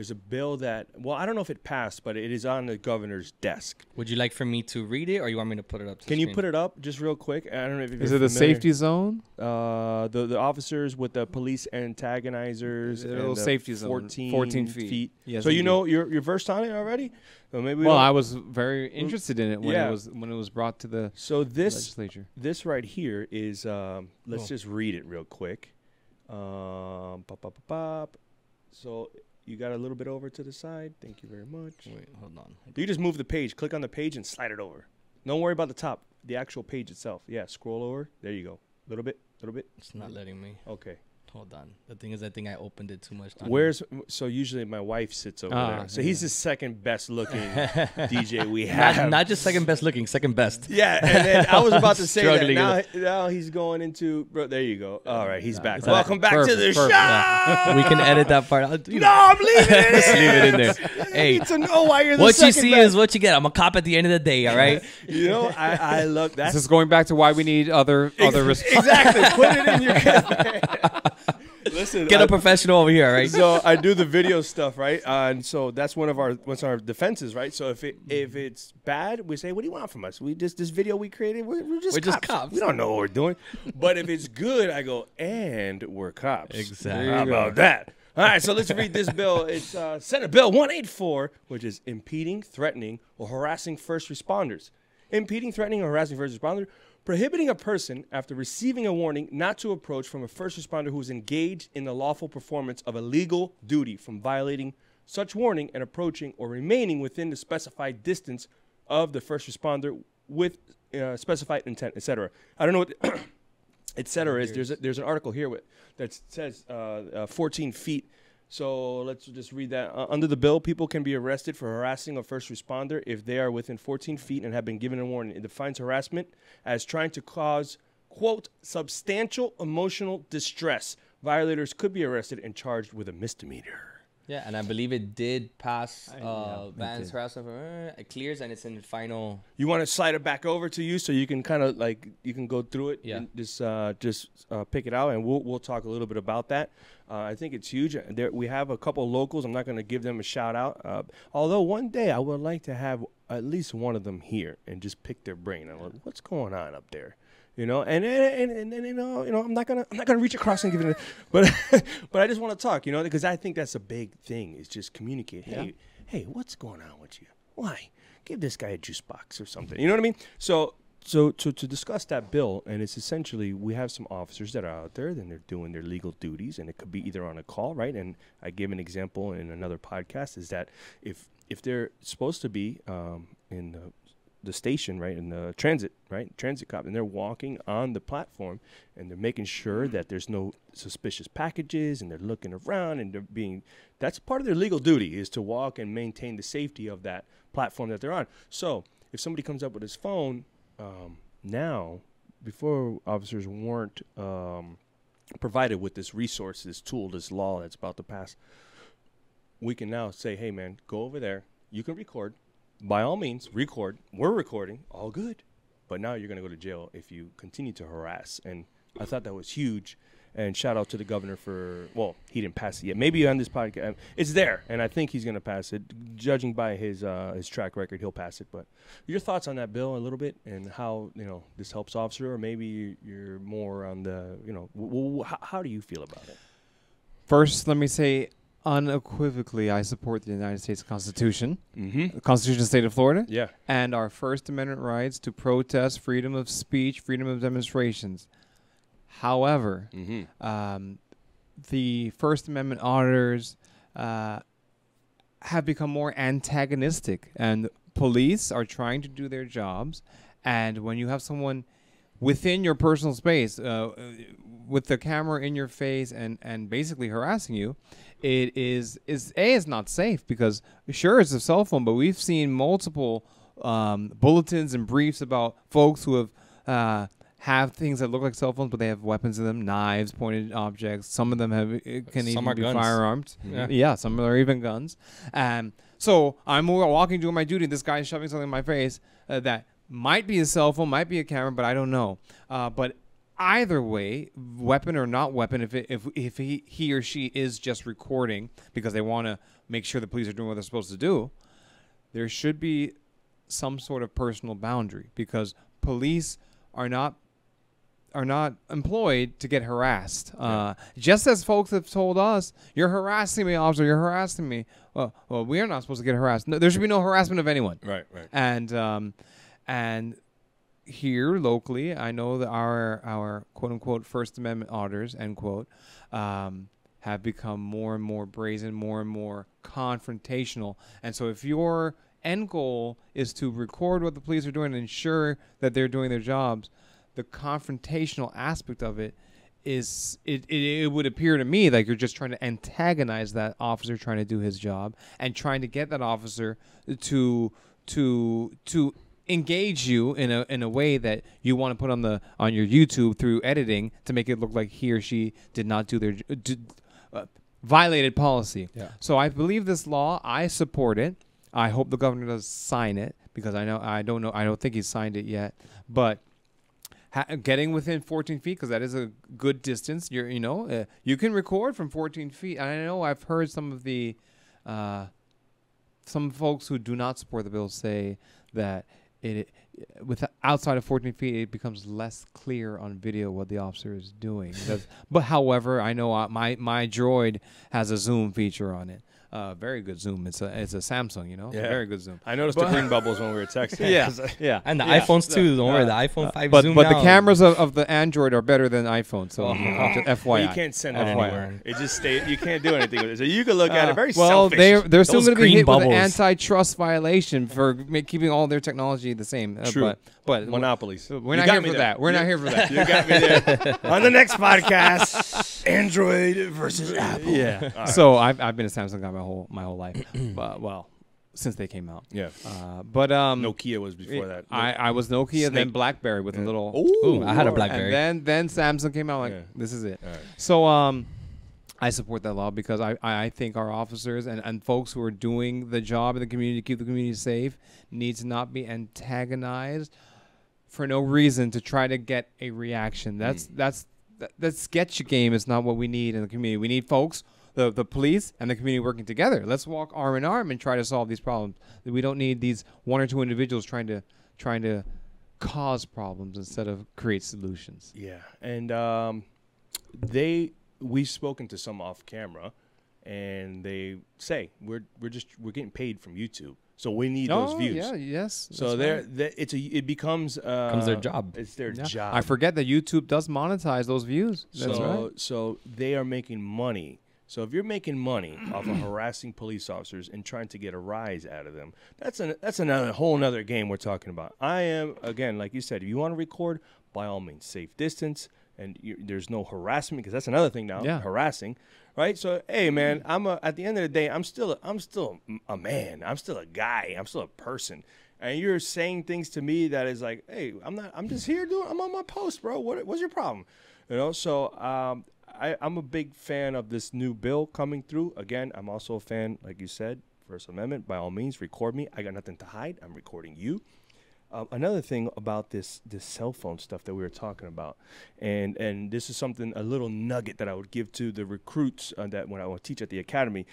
There's a bill that, well, I don't know if it passed, but it is on the governor's desk. Would you like for me to read it, or you want me to put it up? To Can the you screen? put it up just real quick? I don't know if Is it the safety zone? The officers with the police antagonizers. A and little the safety zone. 14 feet. Yes, so you indeed. know you're versed on it already. So maybe Well, I was very interested in it when Yeah. it was brought to the legislature. This right here is let's just read it real quick. Pop, pop, pop, pop. So you got a little bit over to the side. Thank you very much. Wait, hold on. You just move the page. Click on the page and slide it over. Don't worry about the top. The actual page itself. Yeah, scroll over. There you go. Little bit. It's not letting me. Okay. Hold on. The thing is, I think I opened it too much. So usually my wife sits over there. So he's the second best looking DJ we not, have. not just second best looking, second best. Yeah, and then I was about to say Struggling that. Now he's going into. Bro, there you go. All right, he's back. that- Welcome back to the show. Yeah. We can edit that part out. No, I'm leaving it in. Just leave it in there. Hey, You need to know why you're the what you second see best. is what you get. I'm a cop at the end of the day, all right? You know, I love that. This is going back to why we need other Exactly. Put it in your. Listen, Get a professional over here, all right? So I do the video stuff, right? And so that's one of our defenses, right? So if it's bad, we say, "What do you want from us?" This video we created, we're just cops. We don't know what we're doing. But if it's good, I go, and we're cops. Exactly. How about that? All right, so let's read this bill. It's Senate Bill 184, which is impeding, threatening, or harassing first responders. Impeding, threatening, or harassing first responders. Prohibiting a person after receiving a warning not to approach from a first responder who is engaged in the lawful performance of a legal duty from violating such warning and approaching or remaining within the specified distance of the first responder with specified intent, etc. I don't know what etc. is. There's an article here that says 14 feet. So let's just read that. Under the bill, people can be arrested for harassing a first responder if they are within 14 feet and have been given a warning. It defines harassment as trying to cause, quote, substantial emotional distress. Violators could be arrested and charged with a misdemeanor. Yeah, and I believe it did pass yeah, Van's harassment. It clears, and it's in the final. You want to slide it back over to you so you can kind of you can go through it and just pick it out, and we'll talk a little bit about that. I think it's huge. We have a couple locals. I'm not going to give them a shout out, although one day I would like to have at least one of them here and just pick their brain. I'm like, what's going on up there? You know, and you know, I'm not gonna reach across and give it, but I just want to talk, you know, because I think that's a big thing is just communicate. Hey, what's going on with you? Why? Give this guy a juice box or something. You know what I mean? So to discuss that bill, and it's essentially we have some officers that are out there, and they're doing their legal duties, and it could be either on a call, right? And I gave an example in another podcast is that if they're supposed to be in the station, right, in the transit cop, and they're walking on the platform, and they're making sure that there's no suspicious packages, and they're looking around, and that's part of their legal duty is to walk and maintain the safety of that platform that they're on. So if somebody comes up with his phone, now, before officers weren't provided with this resource, this tool, this law that's about to pass, we can now say, hey man, go over there, you can record. By all means, record. We're recording. All good. But now you're going to go to jail if you continue to harass. And I thought that was huge. And shout out to the governor for, well, he didn't pass it yet. Maybe on this podcast. It's there, and I think he's going to pass it. Judging by his track record, he'll pass it. But your thoughts on that bill a little bit and how, you know, this helps officer, or maybe you're more on the, you know, how do you feel about it? First, let me say unequivocally, I support the United States Constitution, the Constitution of the State of Florida, and our First Amendment rights to protest, freedom of speech, freedom of demonstrations. However, the First Amendment auditors have become more antagonistic, and police are trying to do their jobs. And when you have someone within your personal space with the camera in your face and basically harassing you, it is not safe, because sure, it's a cell phone, but we've seen multiple bulletins and briefs about folks who have things that look like cell phones, but they have weapons in them, knives, pointed objects. Some of them can even be firearms. Yeah, some are even guns. So I'm walking, doing my duty. This guy's shoving something in my face that might be a cell phone, might be a camera, but I don't know. But either way, weapon or not weapon, if he or she is just recording because they want to make sure the police are doing what they're supposed to do, there should be some sort of personal boundary, because police are not employed to get harassed. Just as folks have told us, "You're harassing me, officer. You're harassing me." Well, we are not supposed to get harassed. No, there should be no harassment of anyone. Right. And here locally, I know that our quote unquote First Amendment auditors, end quote, have become more and more brazen, more and more confrontational. And so if your end goal is to record what the police are doing and ensure that they're doing their jobs, the confrontational aspect of it is, it would appear to me like you're just trying to antagonize that officer trying to do his job and trying to get that officer to engage you in a way that you want to put on your YouTube through editing to make it look like he or she did not do their violated policy. Yeah. So I believe this law. I support it. I hope the governor does sign it, because I don't think he's signed it yet. But getting within 14 feet, because that is a good distance. You can record from 14 feet. And I know I've heard some of the some folks who do not support the bill say that with outside of 14 feet, it becomes less clear on video what the officer is doing. But however, I know my Droid has a zoom feature on it. Very good zoom. It's a Samsung, Yeah. Very good zoom. I noticed the green bubbles when we were texting. Yeah. And the iPhones too. Don't worry, the iPhone 5 But zoom the now. cameras of the Android are better than iPhone. So just FYI. Well, you can't send it FYI. anywhere. It just you can't do anything with it. So you can look at it very well, selfish. they're still Those going to be green hit with bubbles. an antitrust violation for keeping all their technology the same. True. But Monopolies. we're not here for that. We're not here for that. You got me there. On the next podcast, Android versus Apple. Yeah. Right. So I've been a Samsung guy my whole life. But since they came out. Yeah. But Nokia was before that. I was Nokia, Snake. then BlackBerry with a little. Ooh, I had a BlackBerry. And then Samsung came out. This is it. All right. So I support that law, because I think our officers and folks who are doing the job in the community to keep the community safe need to not be antagonized for no reason to try to get a reaction. That sketchy game is not what we need in the community. We need folks, the police and the community, working together. Let's walk arm in arm and try to solve these problems. We don't need these one or two individuals trying to cause problems instead of create solutions. Yeah, and we've spoken to some off camera, and they say we're getting paid from YouTube, so we need those views. Yeah, yes. So it becomes their job. It's their job. I forget that YouTube does monetize those views. That's right. So they are making money. So if you're making money off of harassing police officers and trying to get a rise out of them, that's another whole nother game we're talking about. I am, again, like you said, if you want to record, by all means, safe distance, and there's no harassment, because that's another thing now, harassing, right? So hey, man, at the end of the day, I'm still a man, I'm still a guy, I'm still a person, and you're saying things to me that is like, hey, I'm just here I'm on my post, bro. What's your problem? So I'm a big fan of this new bill coming through. Again, I'm also a fan, like you said, First Amendment. By all means, record me. I got nothing to hide. I'm recording you. Another thing about this cell phone stuff that we were talking about, and this is something, a little nugget that I would give to the recruits that when I would teach at the academy,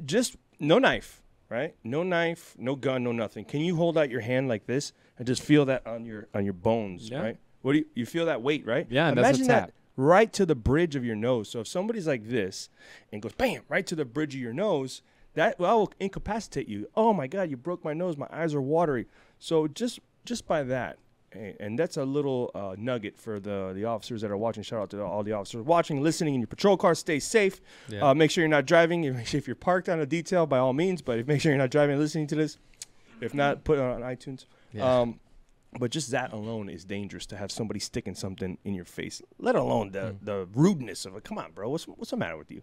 just no knife, right? No knife, no gun, no nothing. Can you hold out your hand like this and just feel that on your bones, right? What do you feel that weight, right? Yeah, and imagine that's a tap. that right to the bridge of your nose. So if somebody's like this and goes bam right to the bridge of your nose, that will incapacitate you. Oh my God, you broke my nose. My eyes are watery. So just by that, and that's a little nugget for the officers that are watching. Shout out to all the officers watching, listening in your patrol car. Stay safe. Yeah. Make sure you're not driving. If you're parked on a detail, by all means. But make sure you're not driving and listening to this. If not, put it on iTunes. Yeah. But just that alone is dangerous, to have somebody sticking something in your face, let alone the rudeness of it. Come on, bro. What's the matter with you?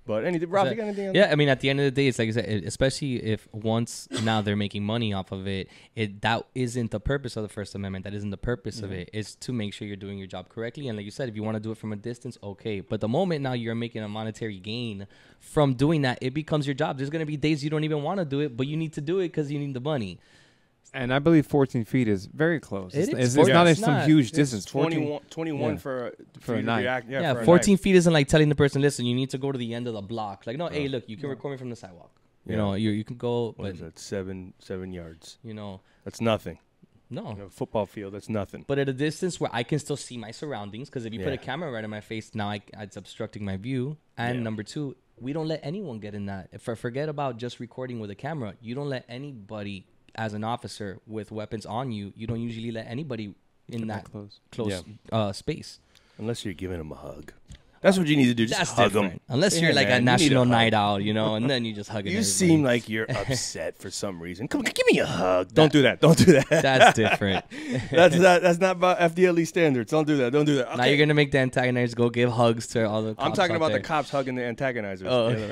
But Rob, you got anything else? Yeah, I mean, at the end of the day, it's like I said, especially if once now they're making money off of it, that isn't the purpose of the First Amendment. That isn't the purpose of it. It's to make sure you're doing your job correctly. And like you said, if you want to do it from a distance, okay. But the moment now you're making a monetary gain from doing that, it becomes your job. There's going to be days you don't even want to do it, but you need to do it because you need the money. And I believe 14 feet is very close. It It's is. not It's some not. huge It's distance. 21 Yeah. for For a you to knife. react. Yeah, for a 14 knife. feet isn't like telling the person, listen, you need to go to the end of the block. Like, no, hey, look, you can record me from the sidewalk. You know, you can go, What but is that? 7 yards. you know, That's nothing. no. In a football field, that's nothing. But at a distance where I can still see my surroundings, because if you put Yeah. a camera right in my face, now it's obstructing my view. And Yeah. number two, we don't let anyone get in that. If I forget about just recording with a camera, you don't let anybody as an officer with weapons on you. You don't usually let anybody in that close space. Unless you're giving them a hug. That's what you need to do. Just That's hug different. them. Unless Yeah, you're like man, a you need national a hug. night out, you know, and then you just hug You everybody. seem like you're upset for some reason. Come on, give me a hug. Don't do that. Don't do that. That's different. That's not about FDLE standards. Don't do that. Don't do that. Now Okay. you're gonna make the antagonizers go give hugs to all the cops I'm talking out about there. the cops hugging the antagonizers. Oh, The other-